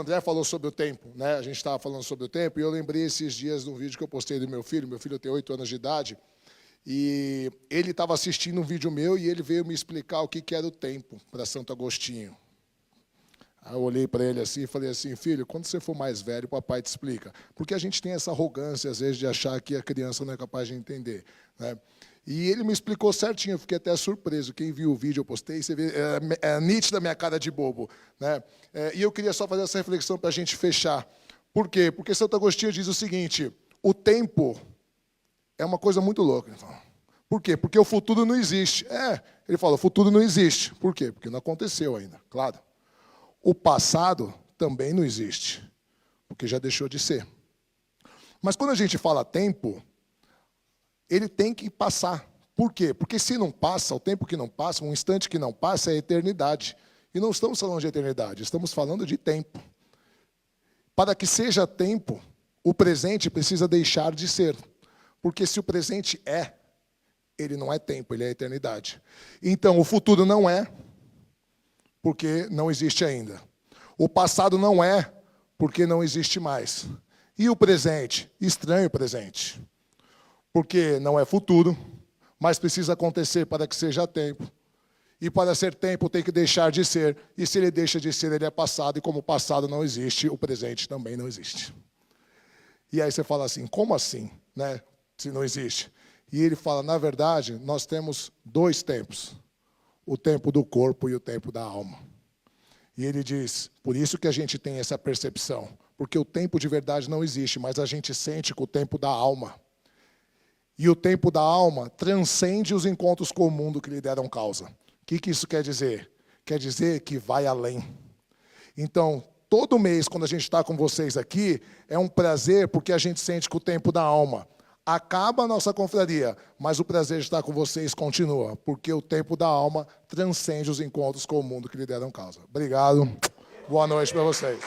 O André falou sobre o tempo, né? A gente estava falando sobre o tempo, e eu lembrei esses dias de um vídeo que eu postei do meu filho. Meu filho tem 8 anos de idade, e ele estava assistindo um vídeo meu e ele veio me explicar o que era o tempo para Santo Agostinho. Aí eu olhei para ele assim e falei assim: filho, quando você for mais velho, o papai te explica. Porque a gente tem essa arrogância, às vezes, de achar que a criança não é capaz de entender, né? E ele me explicou certinho, eu fiquei até surpreso. Quem viu o vídeo, eu postei, você vê, é nítida a minha cara de bobo, né? E eu queria só fazer essa reflexão para a gente fechar. Por quê? Porque Santo Agostinho diz o seguinte: o tempo é uma coisa muito louca. Por quê? Porque o futuro não existe. Ele fala, o futuro não existe. Por quê? Porque não aconteceu ainda, claro. O passado também não existe, porque já deixou de ser. Mas quando a gente fala tempo, ele tem que passar. Por quê? Porque se não passa, o tempo que não passa, um instante que não passa é a eternidade. E não estamos falando de eternidade, estamos falando de tempo. Para que seja tempo, o presente precisa deixar de ser. Porque se o presente ele não é tempo, ele é eternidade. Então, o futuro não é, porque não existe ainda. O passado não é, porque não existe mais. E o presente? Estranho presente. Porque não é futuro, mas precisa acontecer para que seja tempo. E para ser tempo tem que deixar de ser. E se ele deixa de ser, ele é passado. E como o passado não existe, o presente também não existe. E aí você fala assim, como assim, né? Se não existe? E ele fala, na verdade, nós temos 2 tempos. O tempo do corpo e o tempo da alma. E ele diz, por isso que a gente tem essa percepção. Porque o tempo de verdade não existe, mas a gente sente com o tempo da alma. E o tempo da alma transcende os encontros com o mundo que lhe deram causa. O que isso quer dizer? Quer dizer que vai além. Então, todo mês, quando a gente está com vocês aqui, é um prazer porque a gente sente com o tempo da alma. Acaba a nossa confraria, mas o prazer de estar com vocês continua, porque o tempo da alma transcende os encontros com o mundo que lhe deram causa. Obrigado. Boa noite para vocês.